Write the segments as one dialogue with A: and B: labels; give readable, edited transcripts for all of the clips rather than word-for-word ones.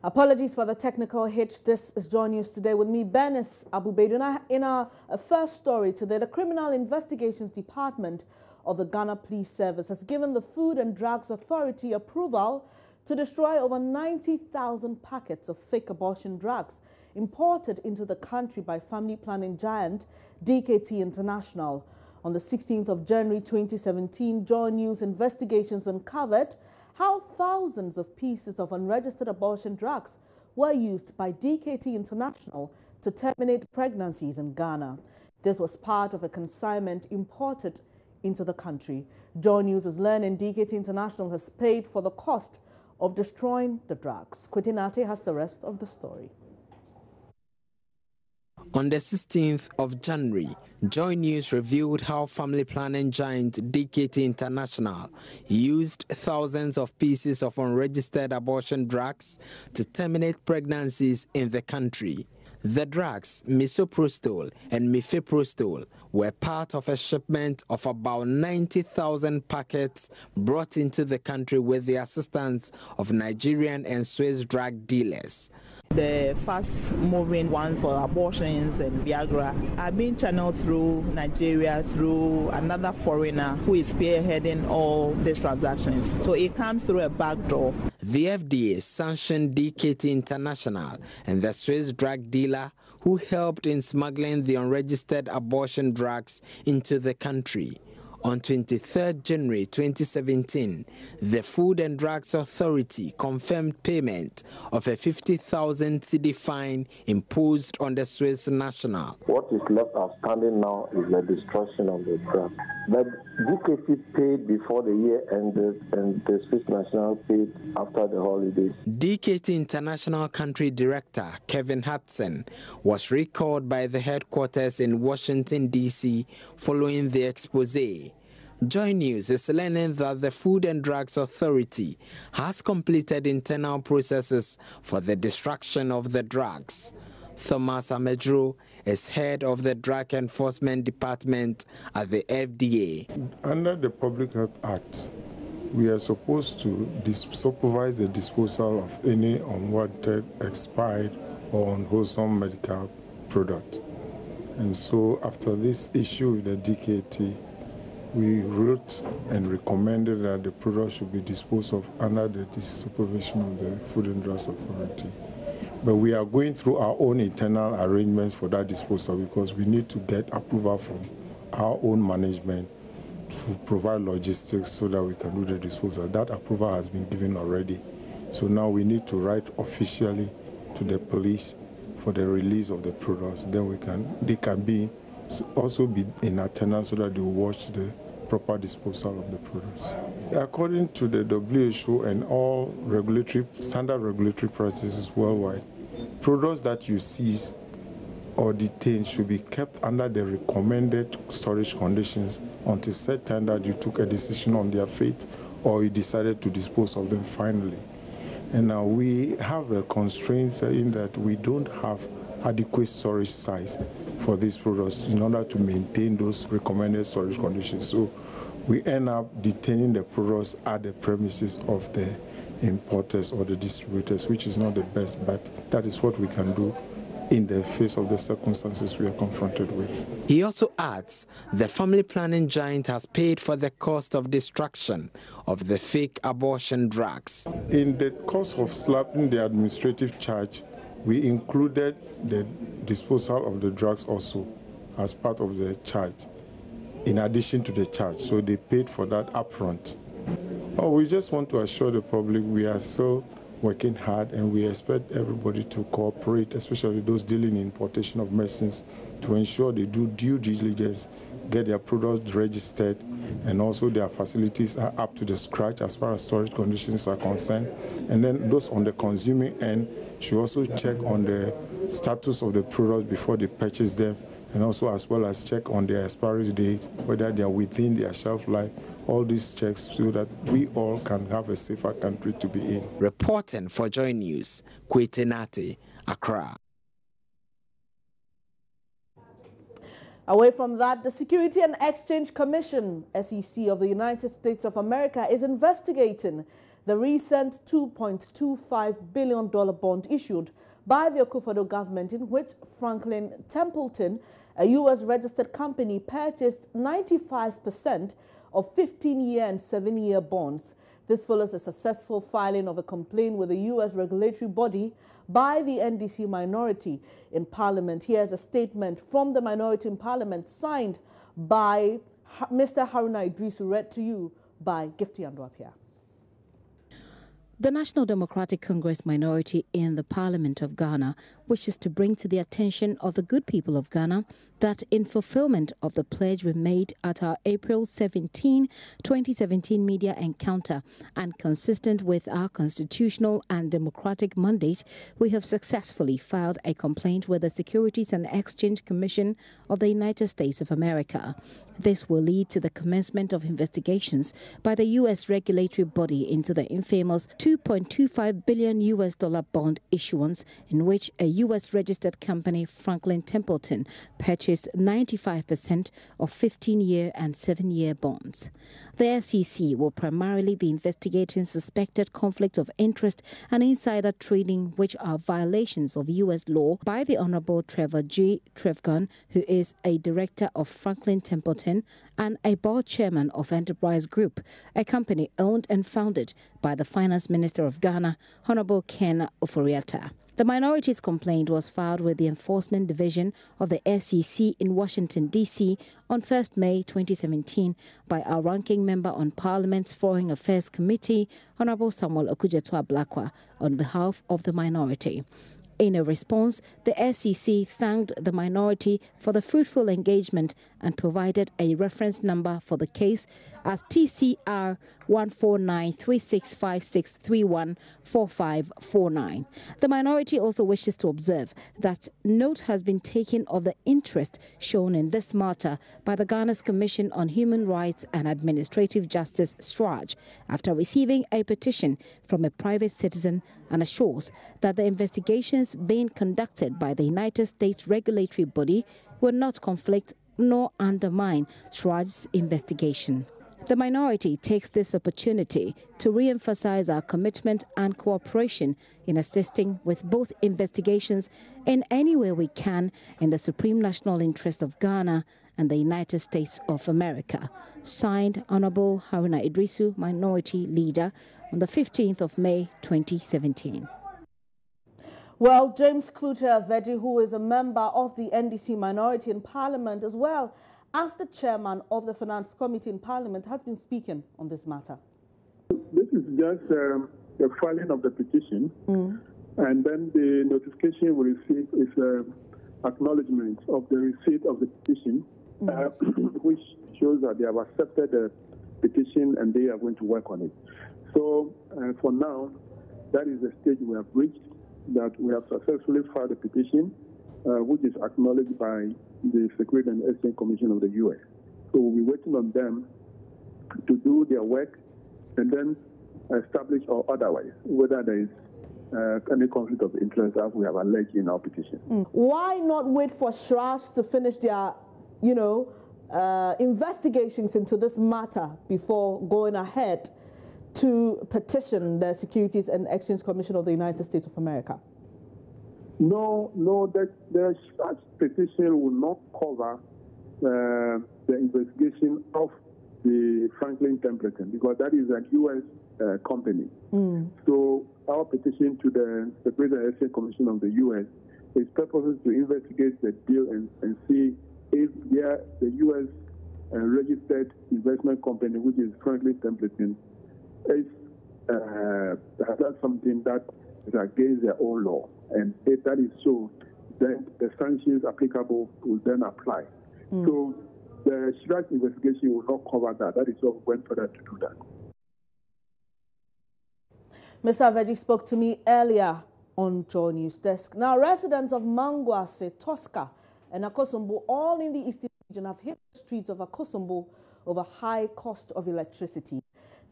A: Apologies for the technical hitch. This is Joy News Today with me, Benis Abubeidu. In our first story today, the Criminal Investigations Department of the Ghana Police Service has given the Food and Drugs Authority approval to destroy over 90,000 packets of fake abortion drugs imported into the country by family planning giant DKT International. On the 16th of January 2017, Joy News investigations uncovered how thousands of pieces of unregistered abortion drugs were used by DKT International to terminate pregnancies in Ghana. This was part of a consignment imported into the country. Joy News is learning DKT International has paid for the cost of destroying the drugs. Kwetinate has the rest of the story.
B: On the 16th of January, Joy News revealed how family planning giant DKT International used thousands of pieces of unregistered abortion drugs to terminate pregnancies in the country. The drugs, misoprostol and mifeprostol, were part of a shipment of about 90,000 packets brought into the country with the assistance of Nigerian and Swiss drug dealers.
C: The fast-moving ones for abortions and Viagra are being channeled through Nigeria through another foreigner who is spearheading all these transactions. So it comes through a back door.
B: The FDA sanctioned DKT International and the Swiss drug dealer who helped in smuggling the unregistered abortion drugs into the country. On 23rd January 2017, the Food and Drugs Authority confirmed payment of a 50,000 cedi fine imposed on the Swiss national.
D: What is left outstanding now is the destruction of the drug. But DKT paid before the year ended and the Swiss national paid after the holidays.
B: DKT International Country Director Kevin Hudson was recalled by the headquarters in Washington, D.C. following the expose. Joy News is learning that the Food and Drugs Authority has completed internal processes for the destruction of the drugs. Thomas Amedro is head of the Drug Enforcement Department at the FDA.
E: Under the Public Health Act, we are supposed to supervise the disposal of any unwanted, expired, or unwholesome medical product. And so after this issue with the DKT, we wrote and recommended that the product should be disposed of under the supervision of the Food and Drugs Authority. But we are going through our own internal arrangements for that disposal because we need to get approval from our own management to provide logistics so that we can do the disposal. That approval has been given already. So now we need to write officially to the police for the release of the products. Then they can also be in attendance so that they will watch the proper disposal of the products. According to the WHO and all standard regulatory practices worldwide, products that you seize or detain should be kept under the recommended storage conditions until such time that you took a decision on their fate or you decided to dispose of them finally. And now we have a constraint in that we don't have adequate storage size for these products in order to maintain those recommended storage conditions. So we end up detaining the products at the premises of the importers or the distributors, which is not the best, but that is what we can do in the face of the circumstances we are confronted with.
B: He also adds the family planning giant has paid for the cost of destruction of the fake abortion drugs.
E: In the cost of slapping the administrative charge, we included the disposal of the drugs also as part of the charge, in addition to the charge. So they paid for that upfront. We just want to assure the public we are still working hard and we expect everybody to cooperate, especially those dealing in importation of medicines, to ensure they do due diligence, get their products registered, and also their facilities are up to the scratch as far as storage conditions are concerned. And then those on the consuming end should also check on the status of the product before they purchase them, and also as well as check on their expiry dates, whether they are within their shelf life, all these checks so that we all can have a safer country to be in.
B: Reporting for Joy News, Kwetinate, Accra.
A: Away from that, the Security and Exchange Commission, SEC, of the United States of America is investigating the recent $2.25 billion bond issued by the Akufo-Addo government, in which Franklin Templeton, a U.S.-registered company, purchased 95% of 15-year and 7-year bonds. This follows a successful filing of a complaint with the U.S. regulatory body by the NDC minority in Parliament. Here's a statement from the minority in Parliament signed by Mr. Haruna Idrisu, read to you by Gifty Andwapia.
F: The National Democratic Congress minority in the Parliament of Ghana wishes to bring to the attention of the good people of Ghana that in fulfillment of the pledge we made at our April 17, 2017 media encounter and consistent with our constitutional and democratic mandate, we have successfully filed a complaint with the Securities and Exchange Commission of the United States of America. This will lead to the commencement of investigations by the U.S. regulatory body into the infamous $2.25 billion bond issuance in which a U.S.-registered company, Franklin Templeton, purchased 95% of 15-year and 7-year bonds. The SEC will primarily be investigating suspected conflicts of interest and insider trading, which are violations of U.S. law by the Honorable Trevor G. Trevgun, who is a director of Franklin Templeton and a board chairman of Enterprise Group, a company owned and founded by the Finance Minister of Ghana, Honorable Ken Ofori-Atta. The minority's complaint was filed with the Enforcement Division of the SEC in Washington, D.C. on 1st May 2017 by our ranking member on Parliament's Foreign Affairs Committee, Honorable Samuel Okudzeto-Ablakwa, on behalf of the minority. In a response, the SEC thanked the minority for the fruitful engagement and provided a reference number for the case as TCR 1493656314549. The minority also wishes to observe that note has been taken of the interest shown in this matter by the Ghana's Commission on Human Rights and Administrative Justice, SRAJ, after receiving a petition from a private citizen, and assures that the investigations being conducted by the United States regulatory body will not conflict nor undermine SRAJ's investigation. The minority takes this opportunity to re-emphasize our commitment and cooperation in assisting with both investigations in any way we can in the supreme national interest of Ghana and the United States of America. Signed, Honorable Haruna Idrisu, Minority Leader, on the 15th of May, 2017.
A: Well, James Kluter-Veggie, who is a member of the NDC minority in Parliament, as well as the chairman of the Finance Committee in Parliament, has been speaking on this matter.
G: This is just the filing of the petition, and then the notification we receive is acknowledgement of the receipt of the petition, which shows that they have accepted the petition and they are going to work on it. So for now, that is the stage we have reached, that we have successfully filed a petition, which is acknowledged by the Security and Exchange Commission of the U.S. So we'll be waiting on them to do their work and then establish or otherwise whether there is any conflict of interest as we have alleged in our petition.
A: Why not wait for SRAJ to finish their, investigations into this matter before going ahead to petition the Securities and Exchange Commission of the United States of America?
G: No, the SRAJ petition will not cover the investigation of the Franklin Templeton, because that is a U.S. company. So our petition to the Security and Exchange Commission of the U.S. is purposes to investigate the deal and see if the U.S. registered investment company, which is Franklin Templeton, has done something that is against their own law. And if that is so, then the sanctions applicable will then apply. So the SRAJ investigation will not cover that. That is why we went further to do that.
A: Mr. Veggie spoke to me earlier on Joy News Desk. Now, residents of Manguase, Tosca, and Akosombo, all in the eastern region, have hit the streets of Akosombo over high cost of electricity.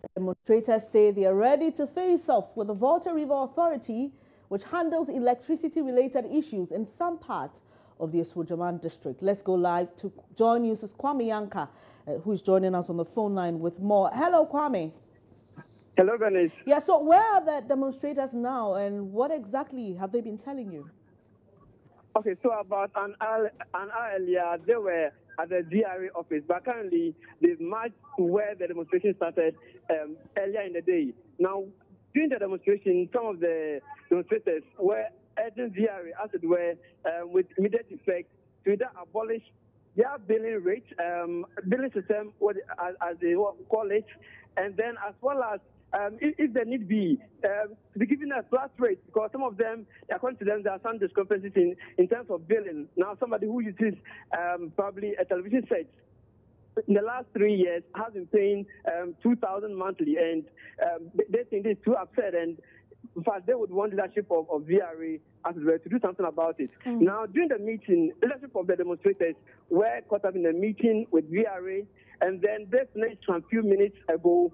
A: The demonstrators say they are ready to face off with the Volta River Authority, which handles electricity-related issues in some parts of the Eswojaman district. Let's go live to Joy News' Kwame Yanka, who is joining us on the phone line with more. Hello, Kwame.
H: Hello, Ganesh.
A: Yeah, so where are the demonstrators now, and what exactly have they been telling you?
H: Okay, so about an hour earlier, they were at the DRA office, but currently they've marched to where the demonstration started earlier in the day. Now, during the demonstration, some of the demonstrators were urging DRA, as it were, with immediate effect to either abolish their billing rate, billing system, as they call it, and then as well as if there need be, to be given a flat rate, because some of them, according to them, there are some discrepancies in terms of billing. Now, somebody who uses probably a television set in the last 3 years has been paying 2,000 monthly, and they think it's too absurd, and in fact, they would want leadership of VRA as well to do something about it. Now, during the meeting, leadership of the demonstrators were caught up in a meeting with VRA, and then they finished a few minutes ago.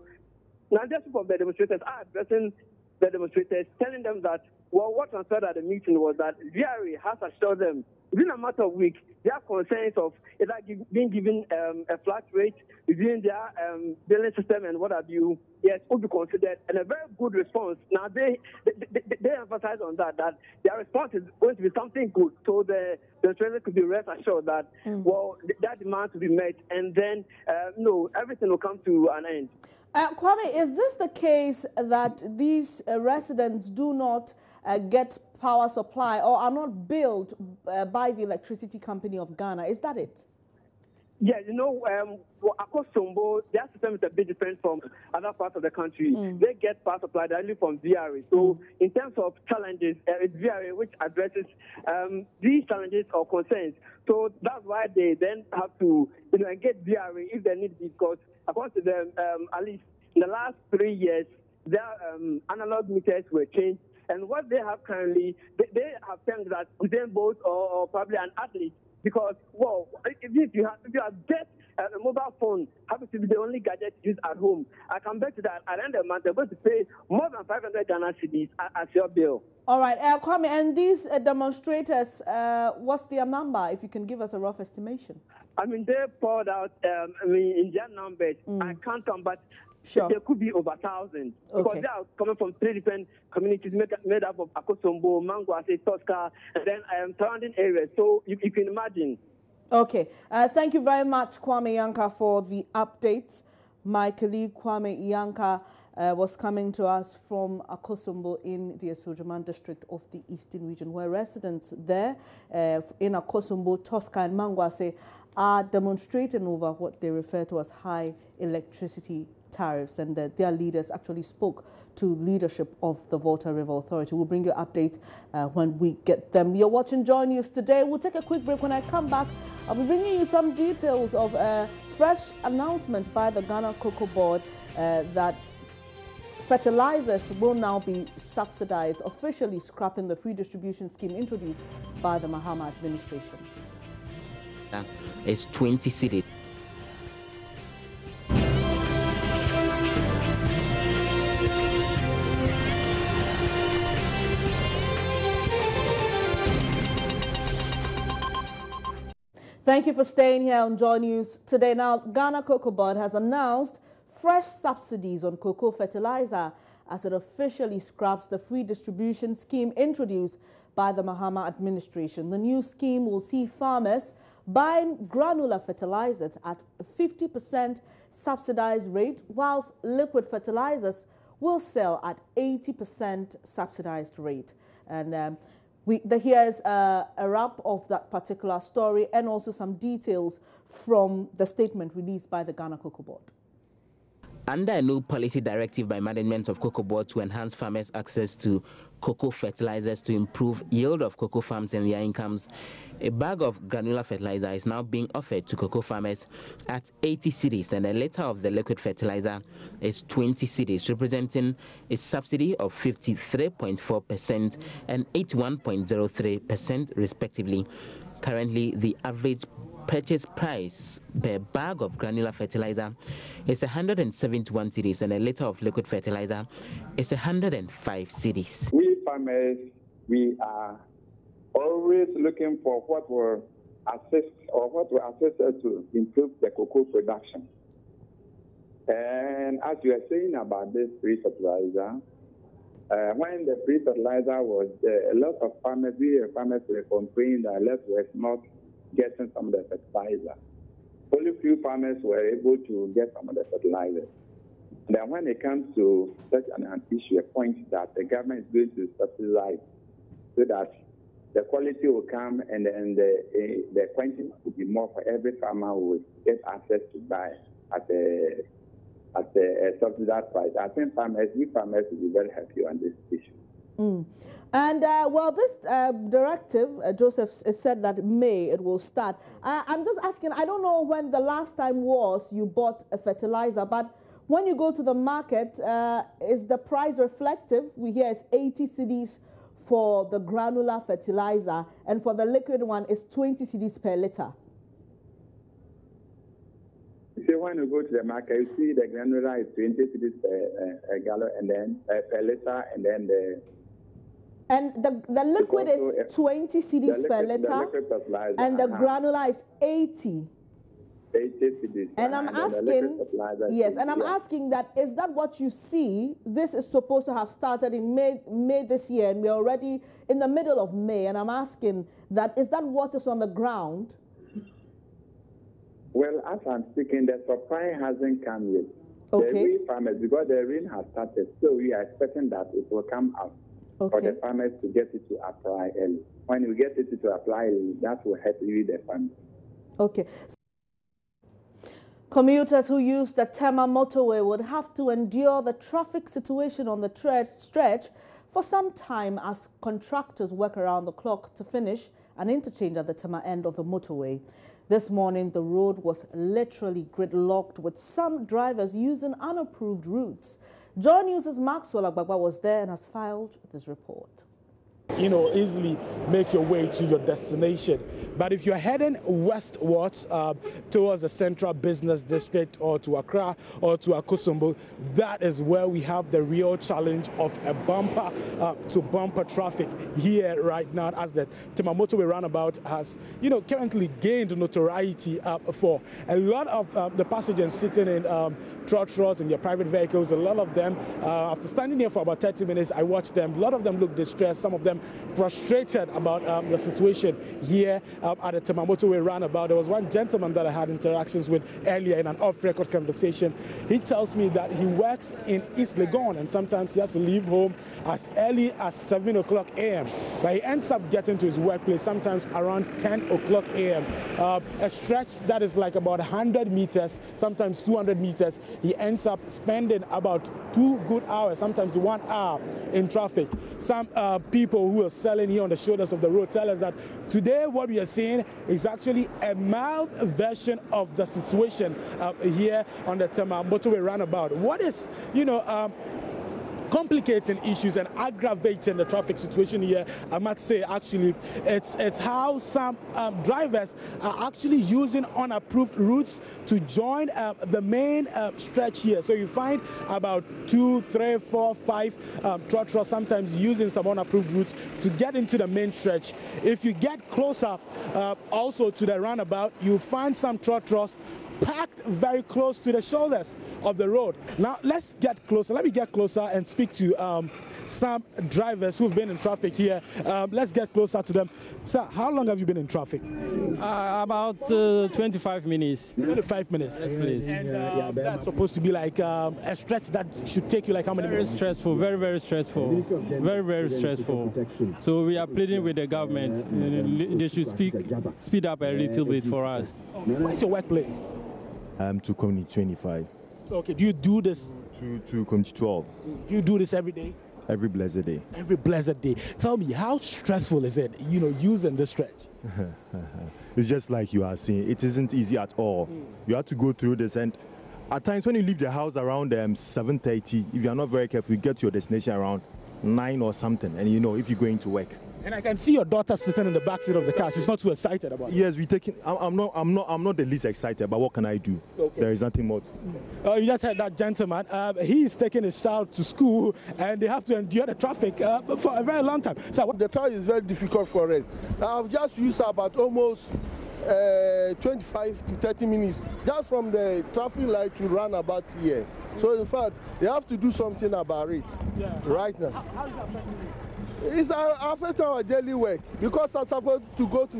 H: Now, leadership of the demonstrators are addressing the demonstrators, telling them that, well, what transpired at the meeting was that VRA has assured them within a matter of weeks, they have concerns of either being given a flat rate, reviewing their billing system and what have you. Yes, would be considered, and a very good response. Now, they emphasize on that their response is going to be something good, so the demonstrators could be rest assured that, well, that demand to be met, and then, no, everything will come to an end.
A: Kwame, is this the case that these residents do not get power supply or are not billed by the electricity company of Ghana? Is that it?
H: Yeah, you know, Akosombo, their system is a bit different from other parts of the country. They get power supply directly from VRA. So in terms of challenges, it's VRA which addresses these challenges or concerns. So that's why they then have to, engage VRA if they need, because according to them, at least in the last 3 years, their analog meters were changed. And what they have currently, they have termed that within both or probably an athlete, because, well, if you have just a mobile phone happens to be the only gadget used at home, I can bet you that at the end of the month, they're going to pay more than 500 Ghana cedis as your bill. All
A: right, Kwame, and these demonstrators, what's their number, if you can give us a rough estimation?
H: I mean, they poured out, in their numbers, I can't come, but
A: sure,
H: there could be over 1,000, because they are coming from 3 different communities made up of Akosombo, Mangwase, Tosca, and then surrounding areas. So you can imagine.
A: Okay. Thank you very much, Kwame Yanka, for the updates. My colleague Kwame Yanka was coming to us from Akosombo in the Eswojaman district of the Eastern region, where residents there in Akosombo, Tosca, and Mangwase are demonstrating over what they refer to as high electricity tariffs, and their leaders actually spoke to leadership of the Volta River Authority. We'll bring you updates when we get them. You're watching Joy News today. We'll take a quick break. When I come back, I'll be bringing you some details of a fresh announcement by the Ghana Cocoa Board that fertilizers will now be subsidized, officially scrapping the free distribution scheme introduced by the Mahama administration.
B: It's 20 cedis.
A: Thank you for staying here on Joy News today. Now, Ghana Cocoa Board has announced fresh subsidies on cocoa fertilizer as it officially scraps the free distribution scheme introduced by the Mahama administration. The new scheme will see farmers buying granular fertilizers at a 50% subsidized rate, whilst liquid fertilizers will sell at 80% subsidized rate. And here's a wrap of that particular story and also some details from the statement released by the Ghana Cocoa Board.
B: Under a new policy directive by management of Cocoa Board to enhance farmers' access to cocoa fertilizers to improve yield of cocoa farms and their incomes, a bag of granular fertilizer is now being offered to cocoa farmers at 80 cedis, and a litre of the liquid fertilizer is 20 cedis, representing a subsidy of 53.4% and 81.03% respectively. Currently, the average purchase price per bag of granular fertilizer is 171 cedis, and a litre of liquid fertilizer is 105 cedis.
I: We farmers, we are always looking for what will assist us to improve the cocoa production. And as you are saying about this free fertilizer, when the free fertilizer was there, a lot of farmers were complaining that let was not getting some of the fertilizer. Only few farmers were able to get some of the fertilizer. And then when it comes to such an issue, a point that the government is going to subsidize so that the quality will come and then the quantity will be more for every farmer who will get access to buy at a subsidized price. I think we farmers will be very happy on this issue.
A: And well, this directive, Joseph, said that May it will start. I'm just asking, I don't know when the last time was you bought a fertilizer, but when you go to the market, is the price reflective? We hear it's 80 cedis for the granular fertilizer, and for the liquid one, it's 20 cedis per liter.
I: So when you go to the market, you see the granular is 20 cedis per gallon, and then per liter, and then
A: the liquid is 20 cedis per liter, and the granular is 80.
I: 80 cedis.
A: And I'm asking, yes, and I'm asking that, is that what you see? This is supposed to have started in May this year, and we're already in the middle of May, and I'm asking that, is that what is on the ground?
I: Well, as I'm speaking, the supply hasn't come yet.
A: Okay.
I: The wheat farmers, because the rain has started, so we are expecting that it will come out for the farmers to get it to apply early. When we get it to apply early, that will help you, the farmers.
A: Okay. Commuters who use the Tema motorway would have to endure the traffic situation on the stretch for some time as contractors work around the clock to finish an interchange at the Tema end of the motorway. This morning, the road was literally gridlocked with some drivers using unapproved routes. Joy News' Maxwell Agbagba was there and has filed this report.
J: Easily make your way to your destination. But if you're heading westwards towards the central business district or to Accra or to Akosombo, that is where we have the real challenge of a bumper to bumper traffic here right now, as the Tema Motorway roundabout has, currently gained notoriety for a lot of the passengers sitting in trotros in their private vehicles. A lot of them, after standing here for about 30 minutes, I watched them. A lot of them look distressed. Some of them frustrated about the situation here at the Tema Motorway roundabout. There was one gentleman that I had interactions with earlier in an off-record conversation. He tells me that he works in East Legon and sometimes he has to leave home as early as 7 o'clock a.m. But he ends up getting to his workplace sometimes around 10 o'clock a.m. A stretch that is like about 100 meters, sometimes 200 meters. He ends up spending about 2 good hours, sometimes 1 hour in traffic. Some people who are selling here on the shoulders of the road tell us that today what we are seeing is actually a mild version of the situation here on the Tema Motorway roundabout. What is, complicating issues and aggravating the traffic situation here, I might say, actually, it's how some drivers are actually using unapproved routes to join the main stretch here. So you find about 2, 3, 4, 5 trotros sometimes using some unapproved routes to get into the main stretch. If you get closer also to the roundabout, you find some trotros packed very close to the shoulders of the road. Now let's get closer. Let me get closer and speak to some drivers who've been in traffic here. Let's get closer to them. Sir, how long have you been in traffic?
K: About 25 minutes.
J: 25 minutes?
K: Yes, please.
J: And that's supposed to be like a stretch that should take you like how many minutes?
K: Very stressful, very, very stressful. Very, very stressful. So we are pleading with the government. They should speed up a little bit for us.
J: Where's your workplace?
L: To Community 25.
J: Okay, do you do this?
L: To Community 12.
J: Do you do this every day?
L: Every blessed day.
J: Every blessed day. Tell me, how stressful is it, using this stretch?
L: It's just like you are saying, it isn't easy at all. You have to go through this, and at times when you leave the house around 7:30, if you are not very careful, you get to your destination around 9 or something, and you know, if you're going to work.
J: And I can see your daughter sitting in the back seat of the car. She's not too excited about it.
L: Yes, we taking. I'm not the least excited, but what can I do? Okay. There is nothing more.
J: You just heard that gentleman. He is taking his child to school, and they have to endure the traffic for a very long time. So
M: the trial is very difficult for us. I've just used about almost 25 to 30 minutes just from the traffic light to run about here. So in fact, they have to do something about it right now.
J: How is that affecting you?
M: It's affecting our daily work because I'm supposed to go to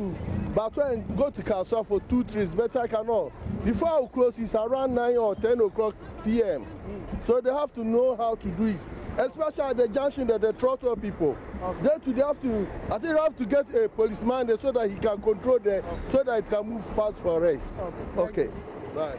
M: Bato and go to Kaswa for 2 trips, but I cannot. Before I close, it's around 9 or 10 o'clock p.m. So they have to know how to do it, especially at the junction that the trottoir people. Okay. They have to, I think they have to get a policeman there so that he can control them, so that it can move fast for us. Okay. Bye.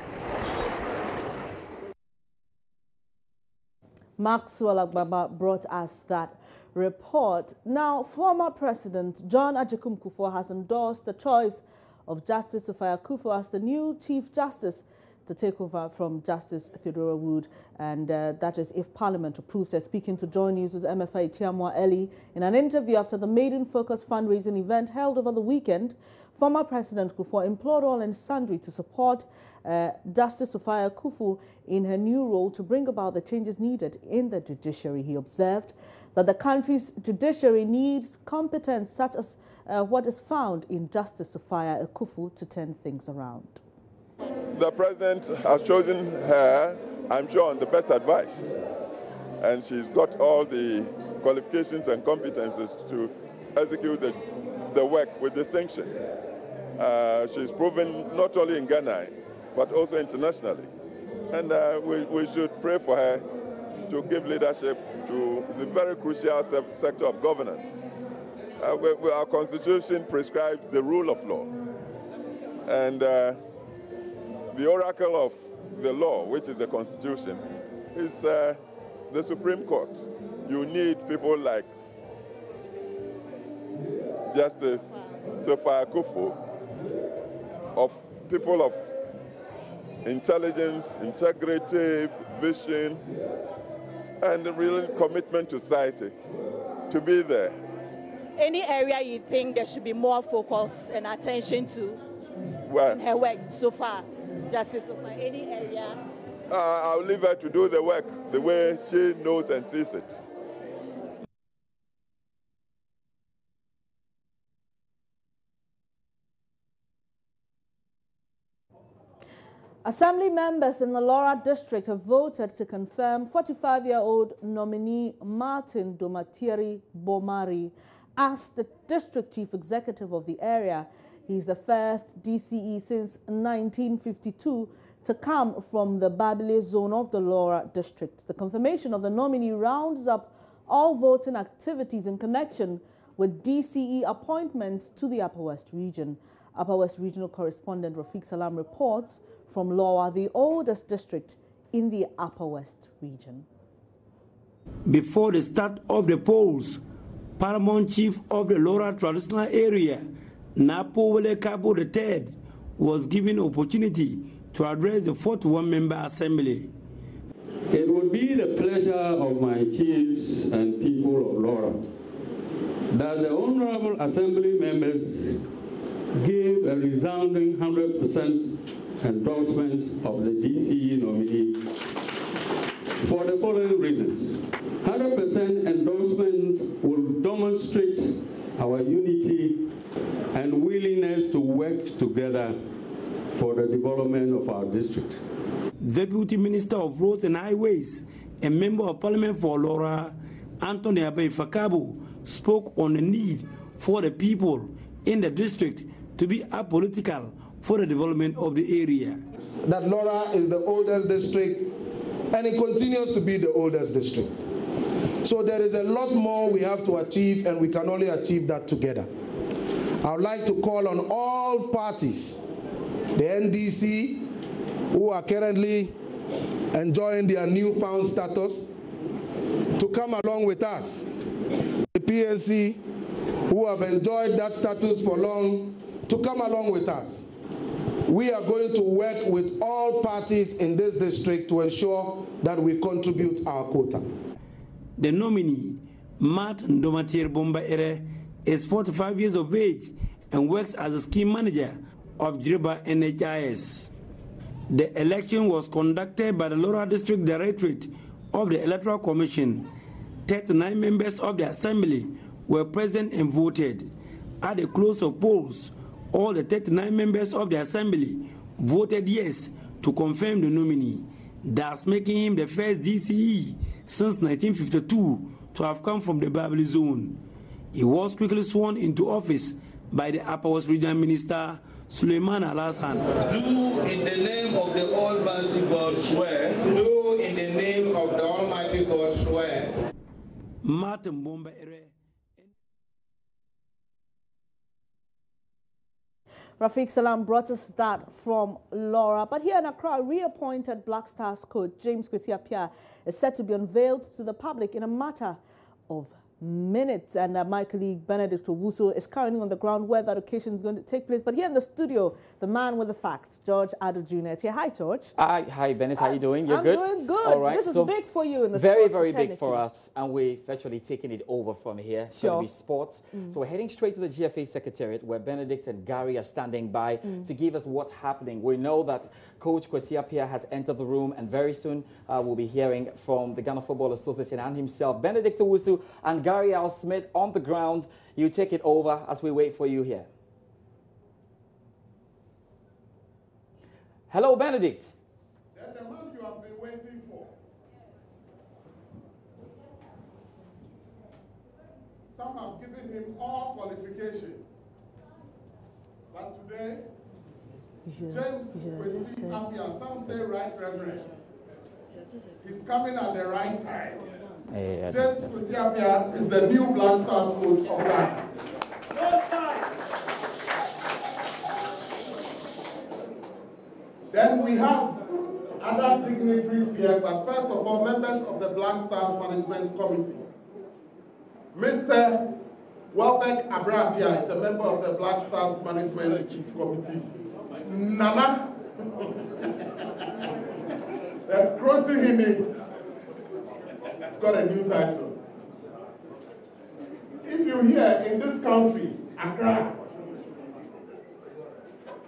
A: Maxwell Agbaba brought us that report. Now, former President John Agyekum Kufuor has endorsed the choice of Justice Sophia Kufuor as the new Chief Justice to take over from Justice Theodora Wood, and that is if Parliament approves her. Speaking to Joy News' MFA Tiamwa Eli in an interview after the Maiden Focus fundraising event held over the weekend, former President Kufuor implored all and sundry to support Justice Sophia Kufuor in her new role to bring about the changes needed in the judiciary. He observed that the country's judiciary needs competence such as what is found in Justice Sophia Kufuor to turn things around.
N: The President has chosen her, I'm sure, on the best advice. And she's got all the qualifications and competences to execute the work with distinction. She's proven not only in Ghana, but also internationally. And we should pray for her to give leadership to the very crucial sector of governance. Our Constitution prescribes the rule of law. And the oracle of the law, which is the Constitution, is the Supreme Court. You need people like Justice Sophia Kufuor, of people of intelligence, integrity, vision, and a real commitment to society to be there.
O: Any area you think there should be more focus and attention to in her work so far? Justice Sophia, any area?
N: I'll leave her to do the work the way she knows and sees it.
A: Assembly members in the Laura district have voted to confirm 45-year-old nominee Martin Domatieri Bomari as the district chief executive of the area. He's the first DCE since 1952 to come from the Babile zone of the Laura district. The confirmation of the nominee rounds up all voting activities in connection with DCE appointments to the Upper West region. Upper West regional correspondent Rafiq Salam reports from Laura, the oldest district in the Upper West region.
P: Before the start of the polls, Paramount Chief of the Laura traditional area, Napo Wele Kabo III, was given opportunity to address the 41-member assembly.
Q: It would be the pleasure of my chiefs and people of Laura that the honorable assembly members give a resounding 100% endorsement of the DCE nominee for the following reasons. 100% endorsement will demonstrate our unity and willingness to work together for the development of our district.
P: Deputy Minister of Roads and Highways and Member of Parliament for Laura, Anthony Abe Fakabo, spoke on the need for the people in the district to be apolitical for the development of the area.
R: That Laura is the oldest district and it continues to be the oldest district. So there is a lot more we have to achieve, and we can only achieve that together. I would like to call on all parties, the NDC, who are currently enjoying their newfound status, to come along with us. The PNC, who have enjoyed that status for long, to come along with us. We are going to work with all parties in this district to ensure that we contribute our quota.
P: The nominee Matt Ndomatir Bomba-Ere is 45 years of age and works as a scheme manager of Jiriba NHIS. The election was conducted by the Laura District Directorate of the Electoral Commission. 39 members of the Assembly were present and voted. At the close of polls, all the 39 members of the Assembly voted yes to confirm the nominee, thus making him the first DCE since 1952 to have come from the Babili zone. He was quickly sworn into office by the Upper West Regional Minister Suleiman Al-Hassan.
R: Do in the name of the Almighty God swear. Do in the name of the Almighty God swear.
P: Martin Bomba-Ere.
A: Rafiq Salam brought us that from Laura. But here in Accra, reappointed Black Stars coach James Kwesi is set to be unveiled to the public in a matter of minutes. And my colleague Benedict Owusu is currently on the ground where that occasion is going to take place. But here in the studio, the man with the facts, George Ado Jr. is here. Hi, George.
S: Hi, Benis. How are you doing? You're good?
A: I'm doing good.
S: All right.
A: This is big for you in the
S: very,
A: sports
S: very
A: fraternity.
S: big for us. And we're virtually taking it over from here. It's going to be sports. So we're heading straight to the GFA Secretariat where Benedict and Gary are standing by to give us what's happening. We know that Coach Kwesi Appiah has entered the room, and very soon we'll be hearing from the Ghana Football Association and himself, Benedict Owusu and Gary Al Smith on the ground. You take it over as we wait for you here. Hello, Benedict.
M: That's the man you have been waiting for. Some have given him all qualifications. But today, James Kwesi Appiah, some say Right Reverend, he's coming at the right time. James Kwesi Appiah is the new Black Stars coach of Ghana. Then we have other dignitaries here, but first of all, members of the Black Stars Management Committee. Mr. Welbeck Abrahapia is a member of the Black Stars Management Chief Committee. Nana, the Krotihini, it's got a new title. If you hear in this country, Accra,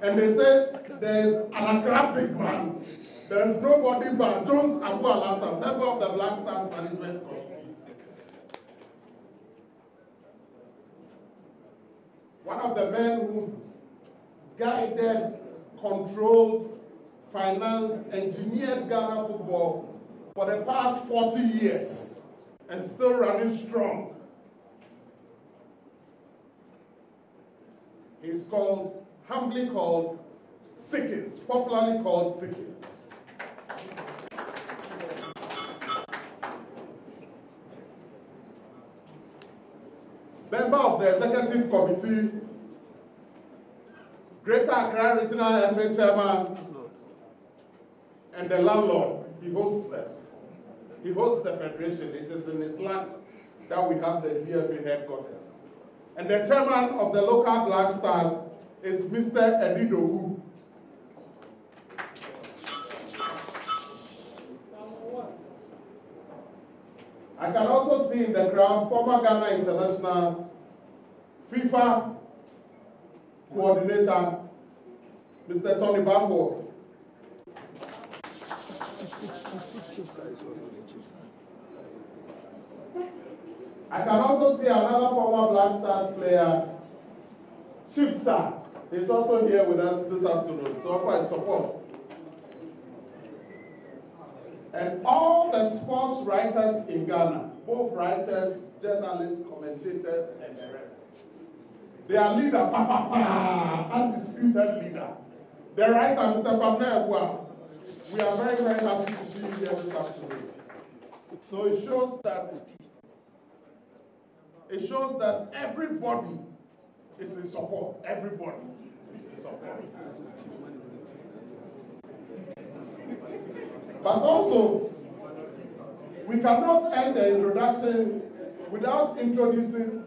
M: and they say there's an Accra big man, there's nobody but Jones Abu Alassa, member of the Black Stars Management Committee. One of the men who's guided, controlled, financed, engineered Ghana football for the past 40 years and still running strong. He's called, humbly called, Sickins, popularly called Sickins. Member of the Executive Committee, Greater Accra Regional FA Chairman, and the landlord. He hosts us. He hosts the Federation. It is in his land that we have the DFA headquarters. And the chairman of the local Black Stars is Mr. Edidowu. I can also see in the crowd former Ghana International FIFA coordinator, Mr. Tony Bafo. I can also see another former Black Stars player, Chipsa. He's also here with us this afternoon to offer his support. And all the sports writers in Ghana, both writers, journalists, commentators, and the rest. Their leader, undisputed leader. The writer, Mr. Pamela Ebua. We are very, very happy to see you here this afternoon. So it shows that everybody is in support. Everybody is in support. But also, we cannot end the introduction without introducing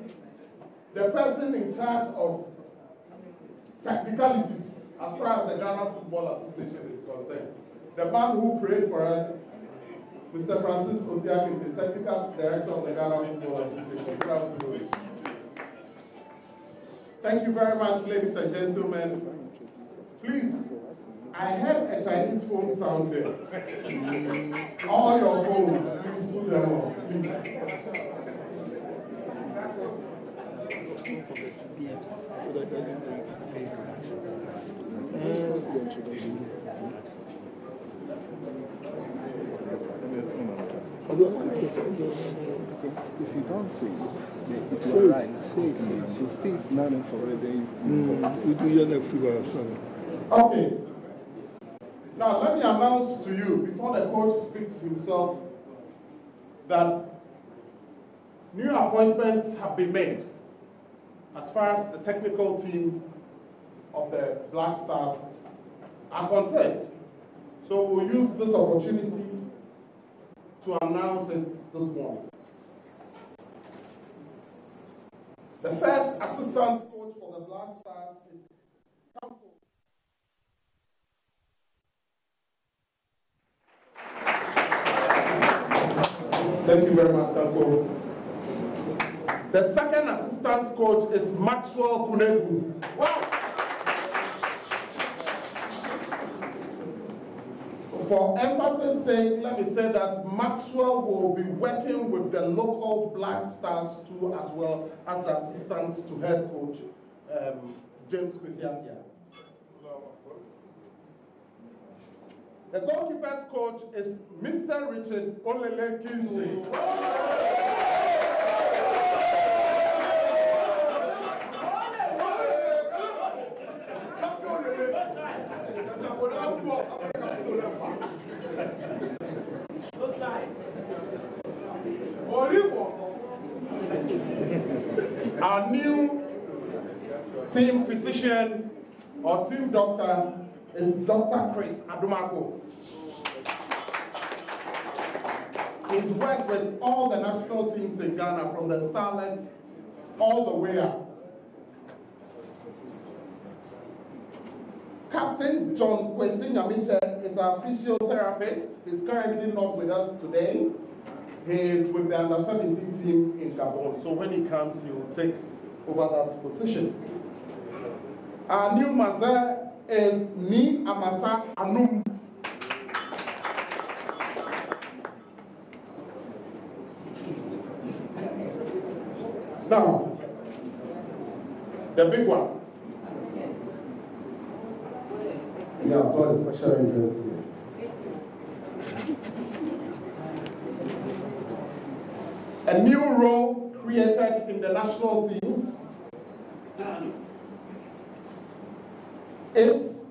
M: the person in charge of technicalities as far as the Ghana Football Association is concerned. The man who prayed for us
T: Mr. Francis Otiak is the Technical Director of the Ghana Football Association. Good afternoon. Thank you very much, ladies and gentlemen. Please, I heard a Chinese phone sound there. All your phones, please put them on, please.
U: If you don't say it will arise. She stays none for a day. We do your free.
T: Okay. Now let me announce to you, before the coach speaks himself, that new appointments have been made as far as the technical team of the Black Stars are concerned. So we'll use this opportunity to announce it this morning. The first assistant coach for the Black Stars is Campo. Thank you very much, Campo. The second assistant coach is Maxwell Kunegu. Wow! For emphasis sake, let me say that Maxwell will be working with the local Black Stars too, as well as the assistant to head coach, James Kwesiapia. The goalkeeper's coach is Mr. Richard Olele Kinsey. Our new team physician or team doctor is Dr. Chris Adumako. He's worked with all the national teams in Ghana, from the Starlets all the way up. Captain John Kwesi Nyamiche is our physiotherapist. He's currently not with us today. He is with the under-17 team in Gabon. So when he comes, he will take over that position. Our new master is Ni Amasa Anum. Now, the big one. Yeah, I've got a special interest here. A new role created in the national team is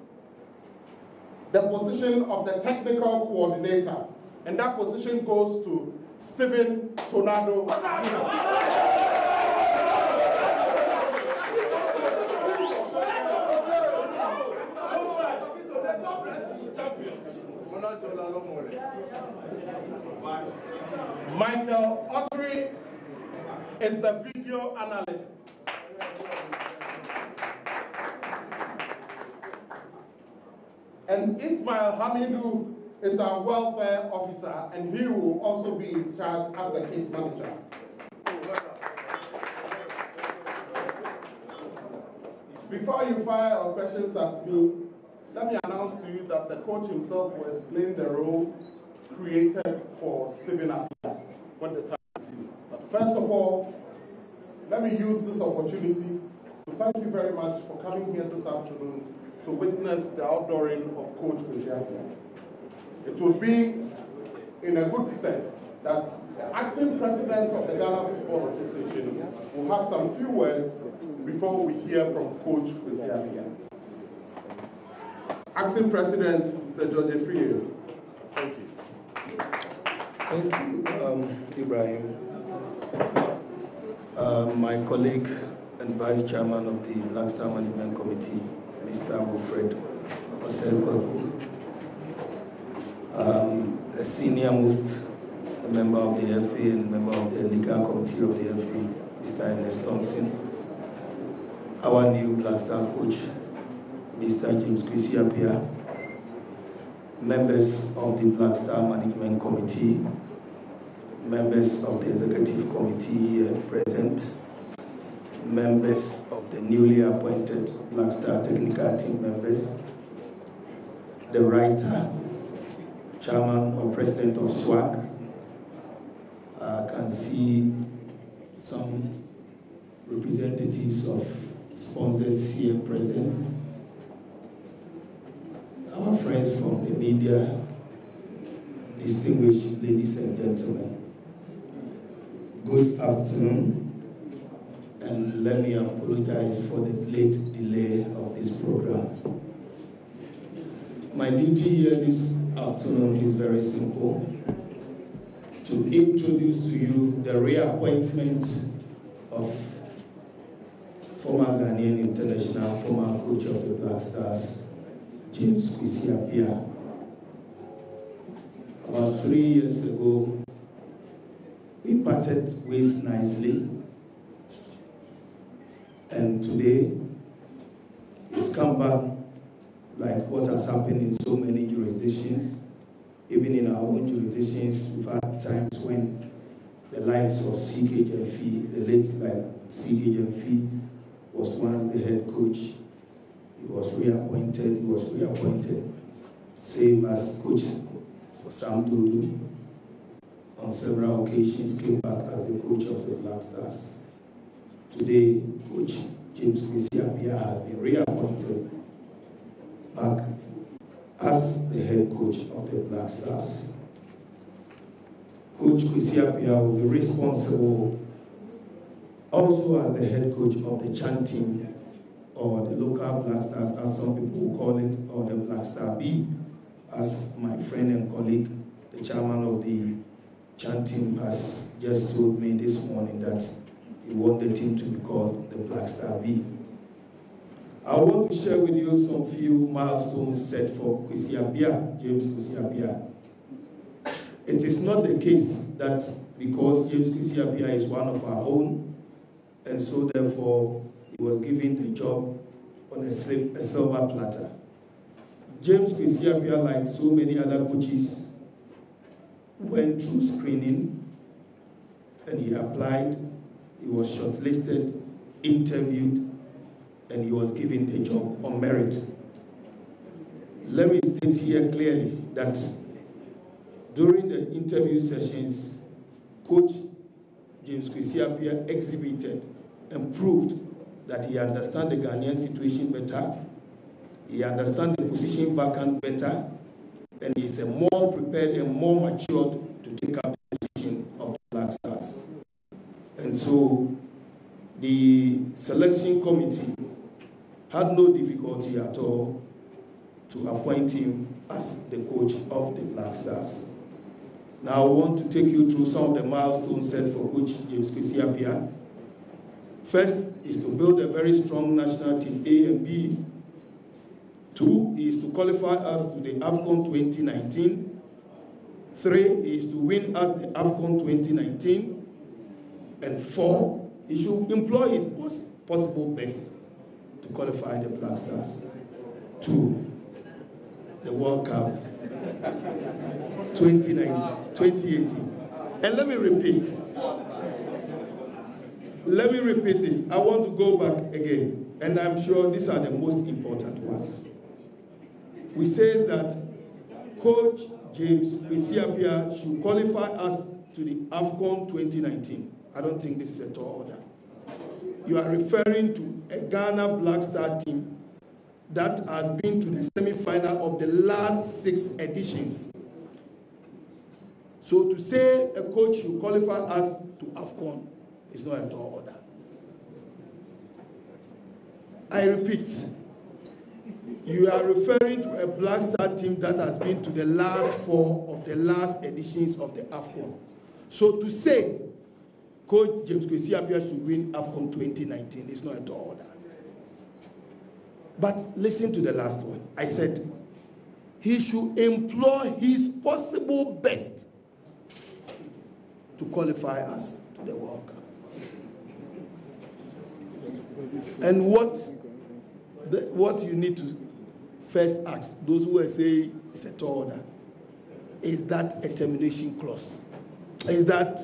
T: the position of the technical coordinator, and that position goes to Stephen Tornado. Michael Autry is the video analyst. And Ismail Hamidu is our welfare officer, and he will also be in charge as the kids manager. Before you fire your questions at me, let me announce to you that the coach himself will explain the role created for Stephen Apia when the time is due. But first of all, let me use this opportunity to thank you very much for coming here this afternoon to witness the outdooring of Coach Kwesiapia. It will be in a good stead that the acting president of the Ghana Football Association will have some few words before we hear from Coach Kwesiapia. Acting President, Mr. George Efriye. Thank you.
U: Thank you, Ibrahim. My colleague and Vice Chairman of the Black Star Management Committee, Mr. Wilfred Osenkwaku, a senior most member of the FA and member of the legal committee of the FA, Mr. Ernest Thompson, our new Black Star coach, Mr. James Kwesiapia,
C: members of the Black Star Management Committee, members of the Executive Committee present, members of the newly appointed Black Star Technical Team members, the writer, chairman or president of SWAC. I can see some representatives of sponsors here present. Our friends from the media, distinguished ladies and gentlemen, good afternoon, and let me apologize for the late delay of this program. My duty here this afternoon is very simple: to introduce to you the reappointment of former Ghanaian international, former coach of the Black Stars, James Kwesi Appiah. About 3 years ago, we parted ways nicely, and today it's come back like what has happened in so many jurisdictions. Even in our own jurisdictions, we've had times when the likes of C.K. Jemfi, the late C.K. Jemfi, was once the head coach. He was reappointed, same as Coach Sam Dodo. On several occasions came back as the coach of the Black Stars. Today, Coach James Kwesi Appiah has been reappointed back as the head coach of the Black Stars. Coach Kwesi Appiah will be responsible also as the head coach of the Chan team, or the local Black Stars, as some people will call it, or the Black Star B, as my friend and colleague, the chairman of the Chan team, has just told me this morning that he wants the team to be called the Black Star B. I want to share with you some few milestones set for Kwesi Appiah, James Kwesi Appiah. It is not the case that because James Kwesi Appiah is one of our own, and so therefore he was given the job on a silver platter. James Kwesi Appiah, like so many other coaches, went through screening, and he applied, he was shortlisted, interviewed, and he was given the job on merit. Let me state here clearly that during the interview sessions, Coach James Kwesi Appiah exhibited and proved that he understands the Ghanaian situation better, he understands the position vacant better, and he is more prepared and more matured to take up the position of the Black Stars. And so the selection committee had no difficulty at all to appoint him as the coach of the Black Stars. Now I want to take you through some of the milestones set for Coach James Kwesi Appiah. First is to build a very strong national team, A and B. 2 is to qualify us to the AFCON 2019. 3 is to win us the AFCON 2019. And 4, he should employ his possible best to qualify the Black Stars to the World Cup 2018. And let me repeat it. I want to go back again, and I'm sure these are the most important ones. We say that Coach James Kwesi Appiah should qualify us to the AFCON 2019. I don't think this is a tall order. You are referring to a Ghana Black Star team that has been to the semi-final of the last 6 editions. So to say a coach should qualify us to AFCON is not a tall order. I repeat, you are referring to a Black Star team that has been to the last 4 of the last editions of the AFCON. So to say Coach James Kwesi Appiah should win AFCON 2019 is not a tall order. But listen to the last one. I said he should employ his possible best to qualify us to the World Cup. And what you need to first ask, those who are saying It's a tall order. Is that a termination clause? Is that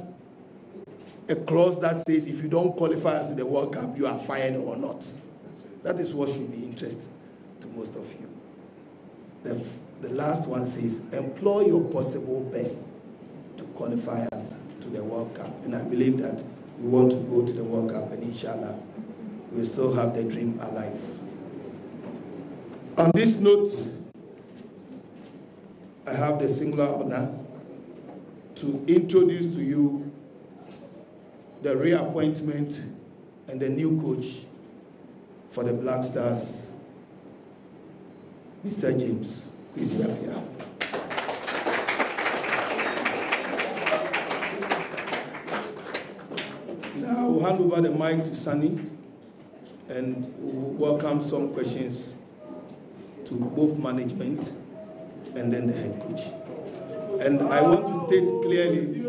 C: a clause that says if you don't qualify as to the World Cup, you are fired or not? That is what should be interesting to most of you. The last one says, employ your possible best to qualify us to the World Cup. And I believe that we want to go to the World Cup, and inshallah, we still have the dream alive. On this note, I have the singular honor to introduce to you the reappointment and the new coach for the Black Stars, Mr. James Kwesi. Now I will hand over the mic to Sunny and we'll welcome some questions to both management and then the head coach. And I want to state clearly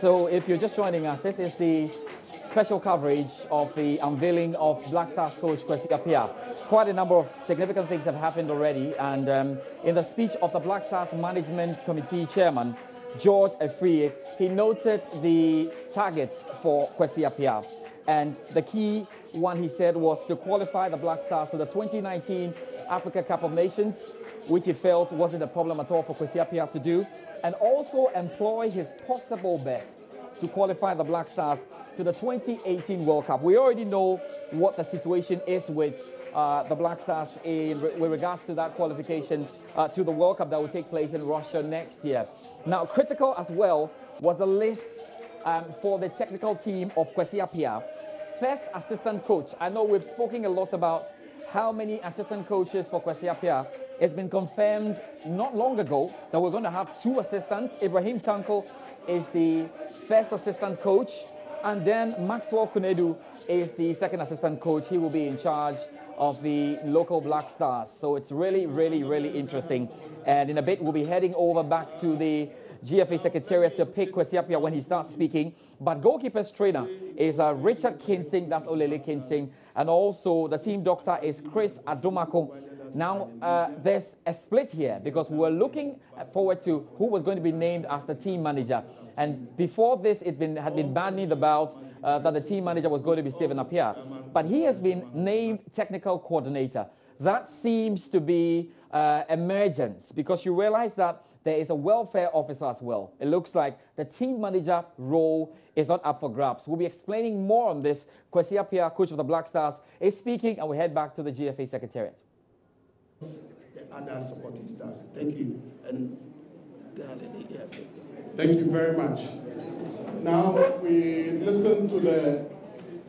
S: So if you're just joining us, this is the special coverage of the unveiling of Black Stars coach Kwesi Appiah. Quite a number of significant things have happened already, and in the speech of the Black Stars Management Committee Chairman, George Afriyie, he noted the targets for Kwesi Appiah. And the key one he said was to qualify the Black Stars for the 2019 Africa Cup of Nations, which he felt wasn't a problem at all for Kwesi Appiah to do, and also employ his possible best to qualify the Black Stars to the 2018 World Cup. We already know what the situation is with the Black Stars with regards to that qualification to the World Cup that will take place in Russia next year. Now, critical as well was the list for the technical team of Kwesi Appiah. First assistant coach. I know we've spoken a lot about how many assistant coaches for Kwesi Appiah. It's been confirmed not long ago that we're going to have two assistants. Ibrahim Tanko is the first assistant coach, and then Maxwell Kunedu is the second assistant coach. He will be in charge of the local Black Stars. So it's really, really, really interesting. And in a bit, we'll be heading over back to the GFA Secretariat to pick Kwesi Appiah when he starts speaking. But goalkeepers trainer is Richard Kinsing, that's Olele Kinsing. And also the team doctor is Chris Adomako. Now, there's a split here because we were looking forward to who was going to be named as the team manager. And before this, had been bandied about that the team manager was going to be Stephen Appiah. But he has been named technical coordinator. That seems to be emergence because you realize that there is a welfare officer as well. It looks like the team manager role is not up for grabs. We'll be explaining more on this. Kwesi Appiah, coach of the Black Stars, is speaking, and we head back to the GFA Secretariat.
C: The other supporting staffs. Thank you. And
T: Thank you very much. Now we listen to the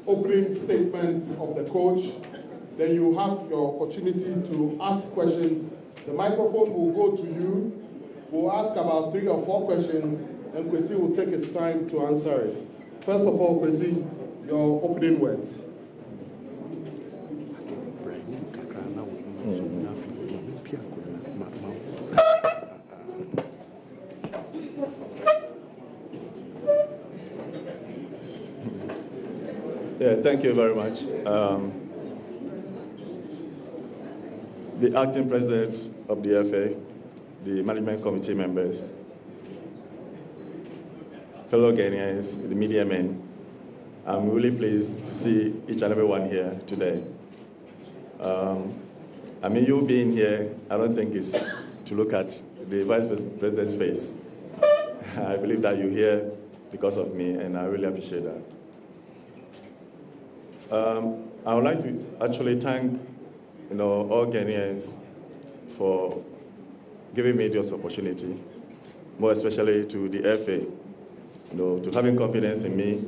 T: opening statements of the coach. Then you have your opportunity to ask questions. The microphone will go to you. We'll ask about 3 or 4 questions, and Kwesi will take his time to answer it. First of all, Kwesi, your opening words.
D: Yeah, thank you very much. The acting president of the FA, the management committee members, fellow Ghanaians, the media men, I'm really pleased to see each and every one here today. I mean, you being here, I don't think it's to look at the vice president's face. I believe that you're here because of me, and I really appreciate that. I would like to actually thank all Ghanaians for giving me this opportunity, more especially to the FA, to having confidence in me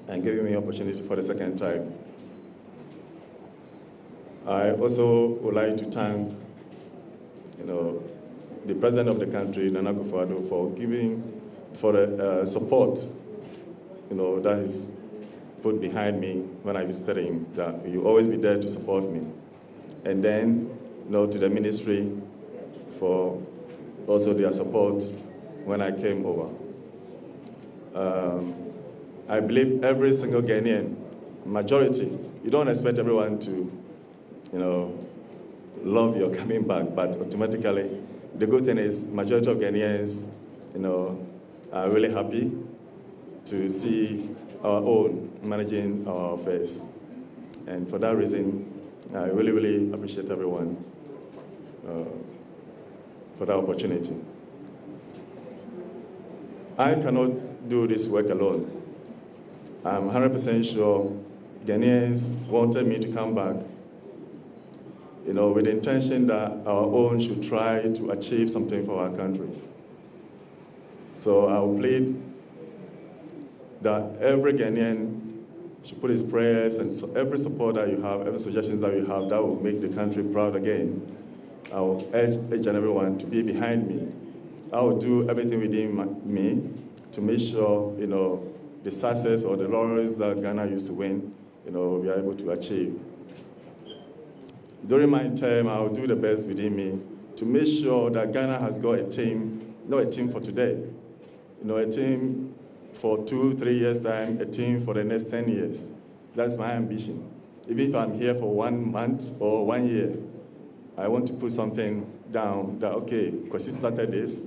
D: and giving me opportunity for the second time. I also would like to thank, the president of the country, Nana Akufo-Addo, for the support, that is put behind me when I visited him, that you always be there to support me. And then, to the ministry for also their support when I came over. I believe every single Ghanaian, majority, you don't expect everyone to, love your coming back, but automatically, the good thing is majority of Ghanaians, are really happy to see our own managing our affairs. And for that reason, I really, really appreciate everyone for that opportunity. I cannot do this work alone. I'm 100% sure Ghanaians wanted me to come back, with the intention that our own should try to achieve something for our country. So I will plead that every Ghanaian should put his prayers and every support that you have, every suggestions that you have that will make the country proud again. I will urge each and everyone to be behind me. I will do everything within me to make sure, the success or the laurels that Ghana used to win, we are able to achieve. During my term, I will do the best within me to make sure that Ghana has got a team, not a team for today, a team for 2-3 years' time, a team for the next 10 years. That's my ambition. Even if I'm here for 1 month or 1 year, I want to put something down that, okay, Kwesi started this,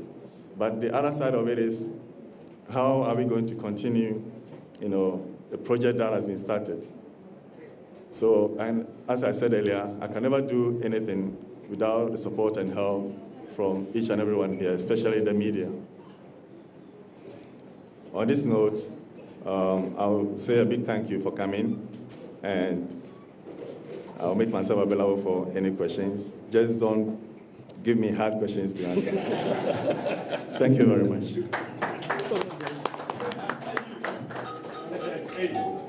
D: but the other side of it is, how are we going to continue, the project that has been started? So, and as I said earlier, I can never do anything without the support and help from each and everyone here, especially the media. On this note, I'll say a big thank you for coming, and I'll make myself available for any questions. Just don't give me hard questions to answer. Thank you very much.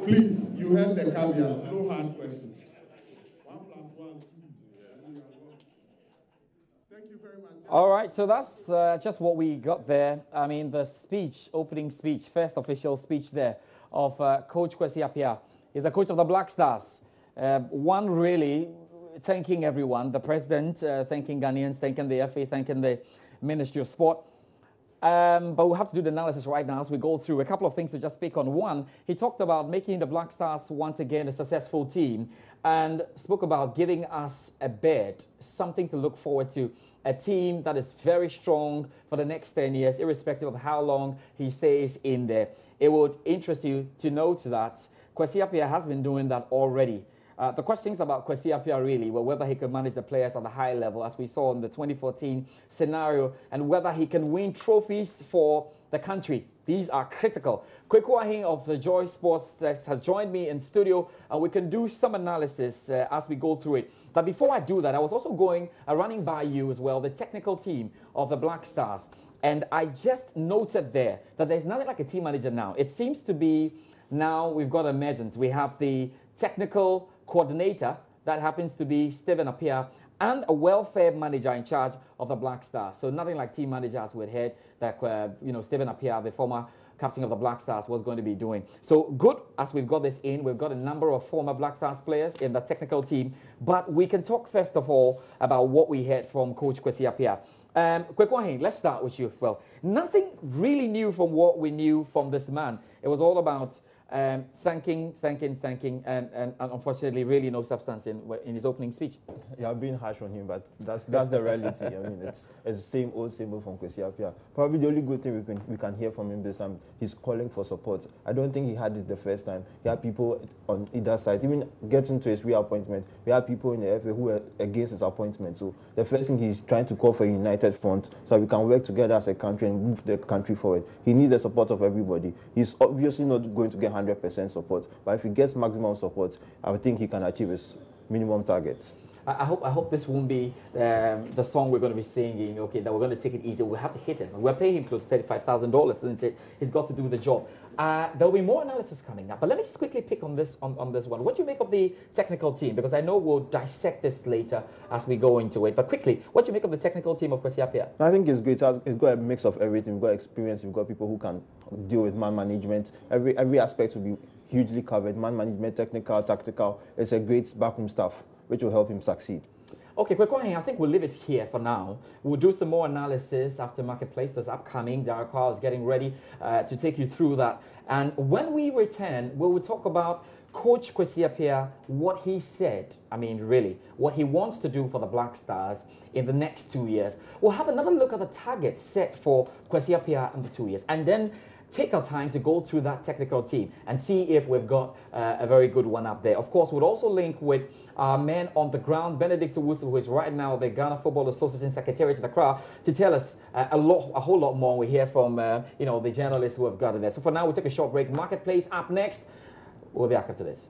T: Please, you heard the caveat, no hard questions. 1 + 1 = 2. Thank you very much.
S: All right, so that's just what we got there. I mean, the speech, opening speech, first official speech there of Coach Kwesi Appiah. He's the coach of the Black Stars. One really thanking everyone, the president, thanking Ghanaians, thanking the FA, thanking the Ministry of Sport. But we'll have to do the analysis right now as we go through a couple of things to just pick on. One, he talked about making the Black Stars once again a successful team and spoke about giving us a bed, something to look forward to, a team that is very strong for the next 10 years, irrespective of how long he stays in there. It would interest you to note that Kwesi Appiah has been doing that already. The questions about Kwesi Appiah really were whether he could manage the players at a high level, as we saw in the 2014 scenario, and whether he can win trophies for the country. These are critical. Kweku Ahin of the Joy Sports has joined me in studio, and we can do some analysis as we go through it. But before I do that, I was also running by you as well, the technical team of the Black Stars. And I just noted there that there's nothing like a team manager now. It seems to be now we've got emergence. We have the technical coordinator, that happens to be Stephen Appiah, and a welfare manager in charge of the Black Stars. So nothing like team manager as we'd heard that, Stephen Appiah, the former captain of the Black Stars, was going to be doing. So good, as we've got this in, we've got a number of former Black Stars players in the technical team, but we can talk first of all about what we heard from Coach Kwesi Appiah. Kwekwahin, let's start with you. Well, nothing really new from what we knew from this man. It was all about thanking, and unfortunately, really no substance in his opening speech.
E: Yeah, I've been harsh on him, but that's the reality. I mean, it's the same old from Kwesi Appiah. Probably the only good thing we can hear from him this time, he's calling for support. I don't think he had this the first time. He had people on either side. Even getting to his reappointment, we had people in the FA who were against his appointment. So the first thing, he's trying to call for a united front so we can work together as a country and move the country forward. He needs the support of everybody. He's obviously not going to get 100% support, but if he gets maximum support, I think he can achieve his minimum targets.
S: I hope this won't be the song we're going to be singing, okay, that we're going to take it easy. We'll have to hit him. We're paying him close to $35,000, isn't it? He's got to do the job. There'll be more analysis coming up, but let me just quickly pick on this one. What do you make of the technical team? Because I know we'll dissect this later as we go into it, but quickly, what do you make of the technical team of Kwesi Appiah?
E: I think it's great. It's got a mix of everything. We've got experience, we've got people who can deal with man management. Every aspect will be hugely covered. Man management, technical, tactical. It's a great backroom staff, which will help him succeed.
S: Okay, Kwekwahin, I think we'll leave it here for now. We'll do some more analysis after Marketplace that's upcoming. Derek Carr is getting ready to take you through that. And when we return, we will talk about Coach Kwesi Appiah, what he said, I mean, really, what he wants to do for the Black Stars in the next 2 years. We'll have another look at the target set for Kwesi Appiah in the 2 years. And then take our time to go through that technical team and see if we've got a very good one up there. Of course, we'll also link with our man on the ground, Benedict Owusu, who is right now the Ghana Football Association Secretariat at Accra, to tell us a whole lot more. We hear from the journalists who have got in there. So for now, we'll take a short break. Marketplace up next. We'll be back after this.